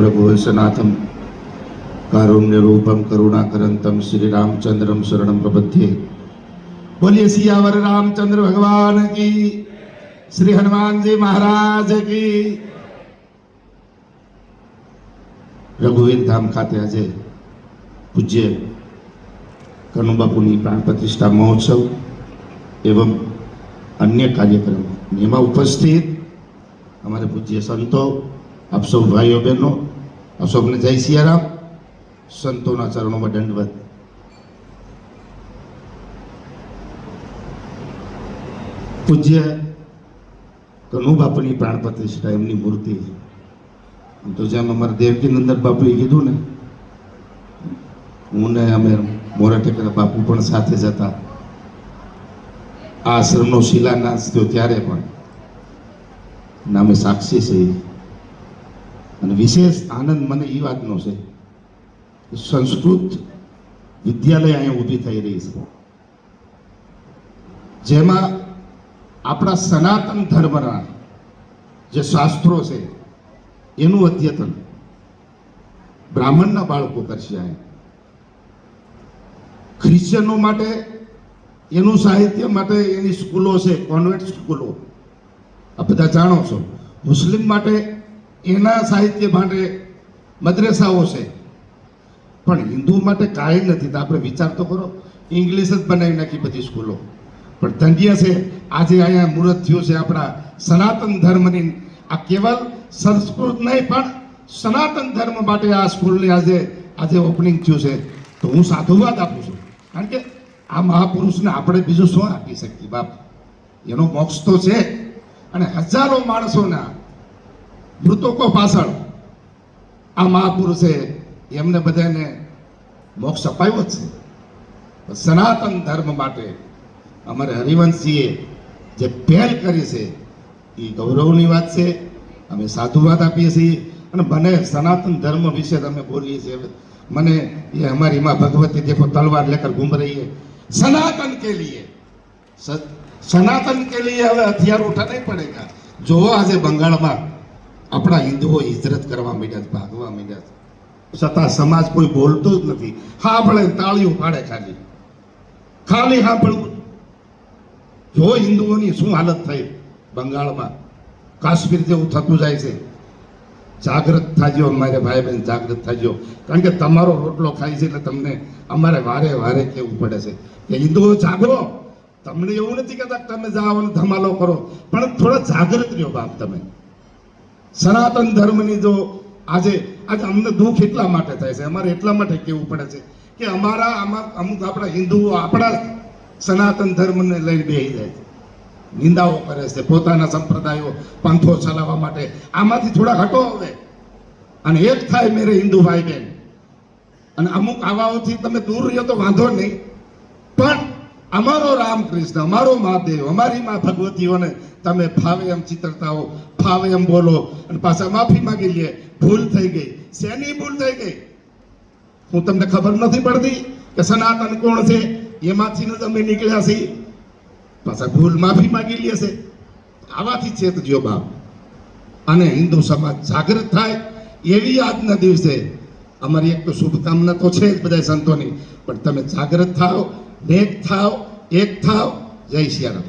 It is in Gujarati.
रघुवंशनाथं कारुण्यरूपं करुणाकरंतं श्री रामचंद्रम शरणं प्रपद्ये। बोलिए सियावर रामचंद्र भगवान की, श्री हनुमान जी महाराज की। रघुवीर धाम खाते આજે પૂજ્ય કનુબાપુની પ્રાણ પ્રતિષ્ઠા મહોત્સવ एवं अन्य कार्यक्रम એમાં ઉપસ્થિત हमारे पूज्य संतो, आप सब भाइयों बहनों, आप सबने जय सियाराम। संतों चरणों में दंडवत। पूज्य कनुबापुनी प्राण प्रतिष्ठा एमनी मूर्ति तो जेम अमर देवकी नंदन बापुए कीधुं ने हूँ ने अमे मोराटेकर बापू पण साथे जता आश्रमनो शिलान्यास थयो त्यारे पण नामे साक्षी छे। અને વિશેષ આનંદ મને એ વાતનો છે કે સંસ્કૃત વિદ્યાલય અહીંયા ઊભી થઈ રહી છે, જેમાં આપણા સનાતન ધર્મના જે શાસ્ત્રો છે એનું અધ્યતન બ્રાહ્મણના બાળકો કરશે। અહીંયા ખ્રિશ્ચનો માટે એનું સાહિત્ય માટે એની સ્કૂલો છે, કોન્વેન્ટ સ્કૂલો, આ બધા જાણો છો। મુસ્લિમ માટે એના સાહિત્ય માટે મદ્રેસાઓ છે, પણ હિન્દુ માટે કાંઈ નથી। તો આપણે વિચાર તો કરો, ઇંગ્લિશ જ બનાવી નાખી બધી સ્કૂલો। પણ ધન્ય છે આજે અહીંયા મુહૂર્ત થયું છે આપણા સનાતન ધર્મની। આ કેવલ સંસ્કૃત નહીં પણ સનાતન ધર્મ માટે આ સ્કૂલની આજે ઓપનિંગ થયું છે। તો હું સાધુવાદ આપું છું, કારણ કે આ મહાપુરુષને આપણે બીજું શું આપી શકીએ બાપ? એનો મોક્ષ તો છે, અને હજારો માણસોના મૃતકો પાછળ આ મહાપુરુષે એમને બધાને મોક્ષ અપાવ્યો છે। સનાતન ધર્મ માટે અમારે હરિવંશજીએ જે પહેલ કરી છે એ ગૌરવની વાત છે। અમે સાધુવાદ આપીએ છીએ, અને મને સનાતન ધર્મ વિશે અમે બોલીએ છીએ। મને ये हमारी माँ भगवती देखो तलवार लेकर घूम रही है सनातन के लिए। सनातन के लिए હવે હથિયાર ઉઠાવવું પડેગા। જો આજે બંગાળમાં આપણા હિન્દુઓ હિજરત કરવા માંડ્યા, ભાગવા માંડ્યા, છતાં સમાજ કોઈ બોલતો જ નથી। હાંભળે તાળીઓ પાડે, ખાલી હાંભળવું। જો હિન્દુઓની શું હાલત થઈ બંગાળમાં, કાશ્મીર જેવું થતું જાય છે। જાગૃત થાજો મારે ભાઈ બહેન, જાગૃત થાજો, કારણ કે તમારો રોટલો ખાય છે એટલે તમને અમારે વારે વારે કહેવું પડે છે કે હિન્દુઓ જાગો। તમને એવું નથી કહેતા તમે જાઓ અને ધમાલો કરો, પણ થોડા જાગૃત રહ્યો બાપ તમે। સનાતન ધર્મની જો આજે અમને દુઃખ એટલા માટે થાય છે, અમારે એટલા માટે કહેવું પડે છે કે અમારા આમાં અમુક આપણા હિન્દુઓ આપણા સનાતન ધર્મને લઈને બેસી જાય છે, નિંદાઓ કરે છે, પોતાના સંપ્રદાયો પંથો ચલાવવા માટે। આમાંથી થોડા હટો હવે અને એક થાય મેરે હિન્દુ ભાઈ બહેન। અને અમુક આવાઓથી તમે દૂર રહ્યો તો વાંધો નહીં, પણ અમારો રામકૃષ્ણ, અમારો મહાદેવ, અમારી માં ભગવતીઓને તમે ફાવે એમ ચિતરતા હો, ફાવે એમ બોલો, અને પાછા માફી માંગી લે। ભૂલ થઈ ગઈ, શેની ભૂલ થઈ ગઈ? હું તમને ખબર નથી પડતી કે સનાતન કોણ છે? એમાંથી જ અમે નીકળ્યા છીએ, પાછા ભૂલ માફી માંગી લે છે। આવાથી ચેતજો બાપ, અને હિન્દુ સમાજ જાગૃત થાય એવી આજના દિવસે અમારી એક તો શુભકામના તો છે જ બધા સંતોની, પણ તમે જાગૃત થાઓ, નેક થાઓ, એક થાઓ। જય સિયારામ।